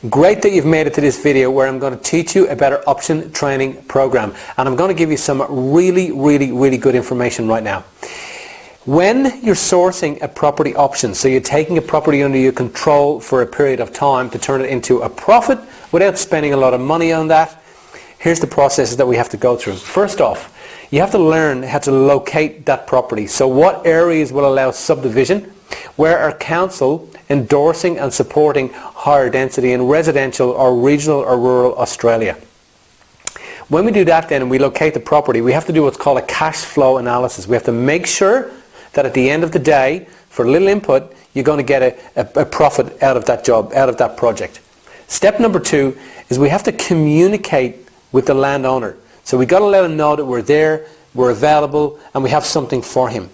Great that you've made it to this video where I'm going to teach you about our option training program, and I'm going to give you some really good information right now. When you're sourcing a property option, so you're taking a property under your control for a period of time to turn it into a profit without spending a lot of money on that, here's the processes that we have to go through. First off, you have to learn how to locate that property. So what areas will allow subdivision? Where are council endorsing and supporting higher density in residential or regional or rural Australia? When we do that then and we locate the property, we have to do what's called a cash flow analysis. We have to make sure that at the end of the day, for little input, you're going to get a profit out of that job, out of that project. Step number 2 is we have to communicate with the landowner. So we've got to let him know that we're there, we're available, and we have something for him.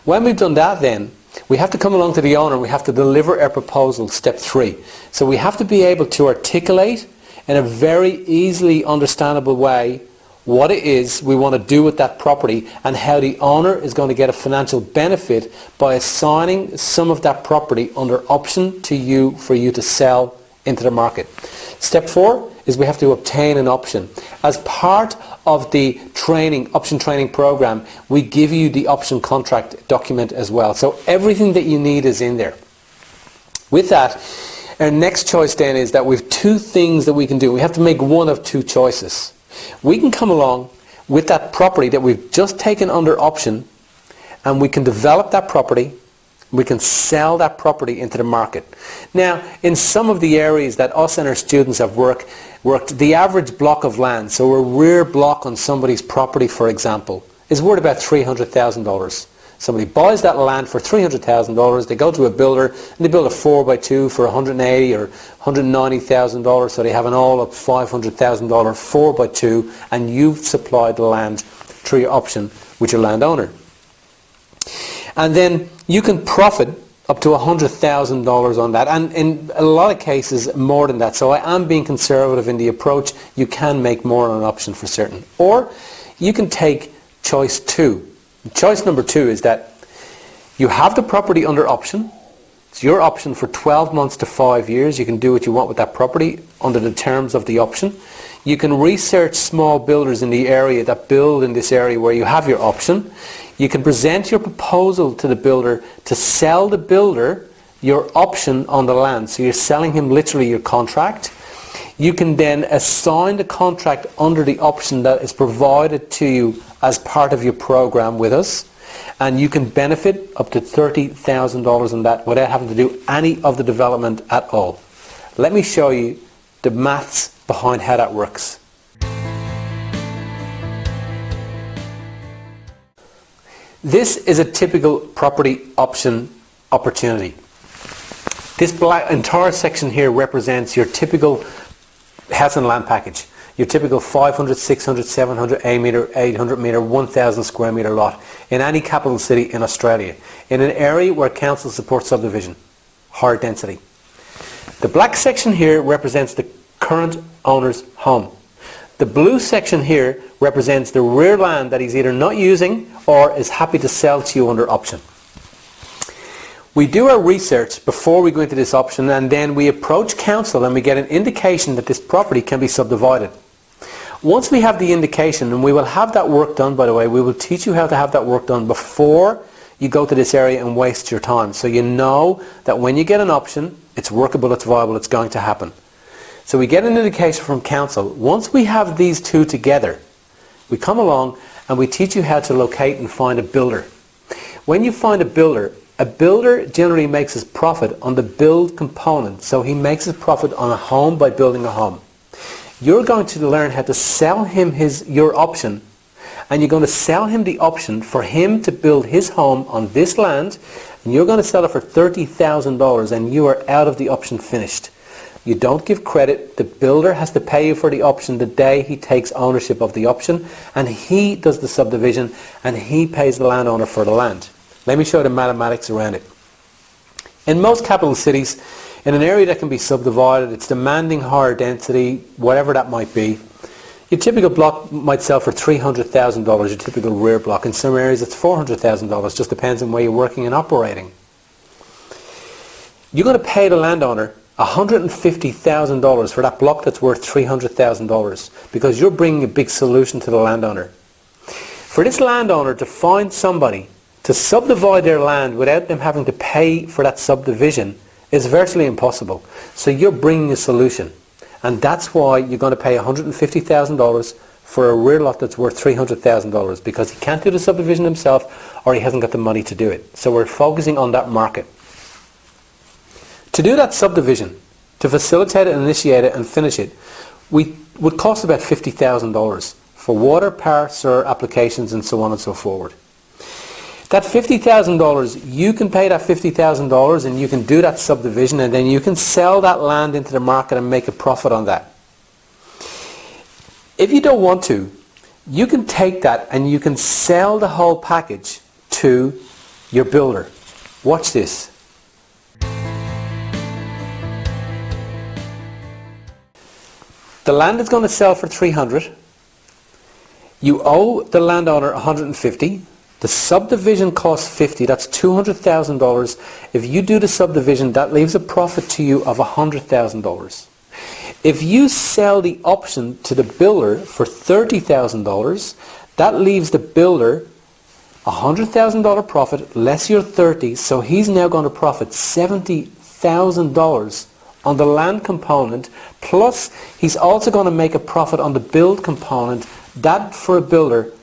When we've done that then, we have to come along to the owner and we have to deliver our proposal, step 3. So we have to be able to articulate in a very easily understandable way what it is we want to do with that property and how the owner is going to get a financial benefit by assigning some of that property under option to you for you to sell into the market. Step 4 is we have to obtain an option. As part of the option training program, we give you the option contract document as well. So everything that you need is in there. With that, our next choice then is that we have 2 things that we can do. We have to make one of 2 choices. We can come along with that property that we've just taken under option and we can develop that property. We can sell that property into the market. Now, in some of the areas that us and our students have worked, the average block of land, so a rear block on somebody's property, for example, is worth about $300,000. Somebody buys that land for $300,000, they go to a builder and they build a 4x2 for $180,000 or $190,000, so they have an all-up $500,000 4x2, and you've supplied the land through your option with your landowner. And then you can profit up to $100,000 on that, and in a lot of cases more than that. So I am being conservative in the approach. You can make more on an option for certain. Or you can take choice 2. Choice number 2 is that you have the property under option. It's your option for 12 months to 5 years. You can do what you want with that property under the terms of the option. You can research small builders in the area that build in this area where you have your option. You can present your proposal to the builder to sell the builder your option on the land. So you're selling him literally your contract. You can then assign the contract under the option that is provided to you as part of your program with us, and you can benefit up to $30,000 on that without having to do any of the development at all. Let me show you the maths behind how that works. This is a typical property option opportunity. This entire section here represents your typical house and land package. Your typical 500, 600, 700, 800 metre, 1,000 square metre lot in any capital city in Australia, in an area where council supports subdivision, higher density. The black section here represents the current owner's home. The blue section here represents the rear land that he's either not using or is happy to sell to you under option. We do our research before we go into this option, and then we approach council and we get an indication that this property can be subdivided. Once we have the indication, and we will have that work done, by the way, we will teach you how to have that work done before you go to this area and waste your time. So you know that when you get an option, it's workable, it's viable, it's going to happen. So we get an indication from council. Once we have these 2 together, we come along and we teach you how to locate and find a builder. When you find a builder generally makes his profit on the build component. So he makes his profit on a home by building a home. You're going to learn how to sell him your option, and you're going to sell him the option for him to build his home on this land, and you're going to sell it for $30,000, and you are out of the option finished. You don't give credit. The builder has to pay you for the option the day he takes ownership of the option, and he does the subdivision, and he pays the landowner for the land. Let me show you the mathematics around it. In most capital cities, in an area that can be subdivided, it's demanding higher density, whatever that might be. Your typical block might sell for $300,000, your typical rear block. In some areas it's $400,000, just depends on where you're working and operating. You're going to pay the landowner $150,000 for that block that's worth $300,000 because you're bringing a big solution to the landowner. For this landowner to find somebody to subdivide their land without them having to pay for that subdivision is virtually impossible. So you're bringing a solution. And that's why you're going to pay $150,000 for a rear lot that's worth $300,000 because he can't do the subdivision himself or he hasn't got the money to do it. So we're focusing on that market. To do that subdivision, to facilitate it and initiate it and finish it, would cost about $50,000 for water, power, sewer applications and so on and so forward. That $50,000, you can pay that $50,000 and you can do that subdivision and then you can sell that land into the market and make a profit on that. If you don't want to, you can take that and you can sell the whole package to your builder. Watch this. The land is going to sell for $300,000. You owe the landowner $150,000. The subdivision costs $50,000. That's $200,000. If you do the subdivision, that leaves a profit to you of $100,000. If you sell the option to the builder for $30,000, that leaves the builder $100,000 profit less your $30,000. So he's now going to profit $70,000 on the land component, plus he's also going to make a profit on the build component. That for a builder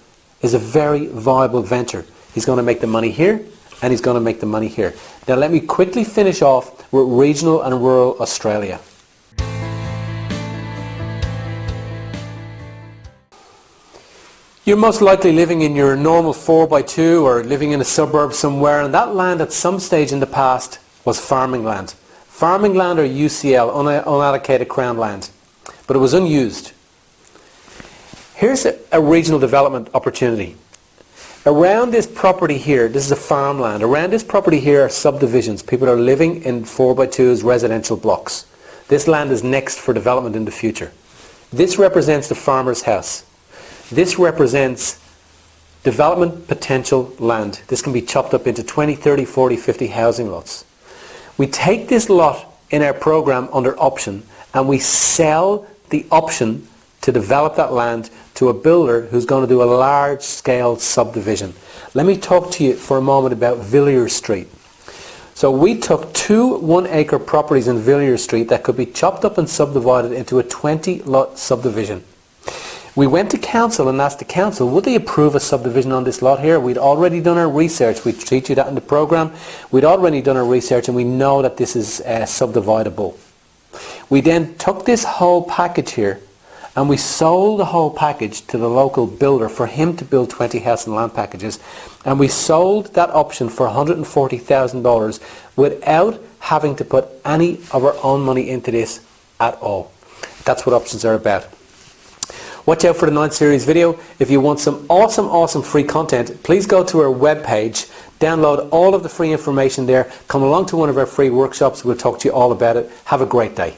is a very viable venture. He's going to make the money here and he's going to make the money here. Now let me quickly finish off with regional and rural Australia. You're most likely living in your normal 4x2 or living in a suburb somewhere, and that land at some stage in the past was farming land. Farming land or UCL, unallocated crown land, but it was unused. Here's a regional development opportunity. Around this property here, this is a farmland, around this property here are subdivisions. People are living in 4x2s, residential blocks. This land is next for development in the future. This represents the farmer's house. This represents development potential land. This can be chopped up into 20, 30, 40, 50 housing lots. We take this lot in our program under option and we sell the option to develop that land to a builder who's going to do a large scale subdivision. Let me talk to you for a moment about Villiers Street. So we took two 1 acre properties in Villiers Street that could be chopped up and subdivided into a 20 lot subdivision. We went to council and asked the council, would they approve a subdivision on this lot here? We'd already done our research. We teach you that in the program. We'd already done our research and we know that this is subdividable. We then took this whole package here and we sold the whole package to the local builder for him to build 20 house and land packages, and we sold that option for $140,000 without having to put any of our own money into this at all. That's what options are about. Watch out for the 9th series video. If you want some awesome free content, please go to our webpage, download all of the free information there, come along to one of our free workshops, we'll talk to you all about it. Have a great day.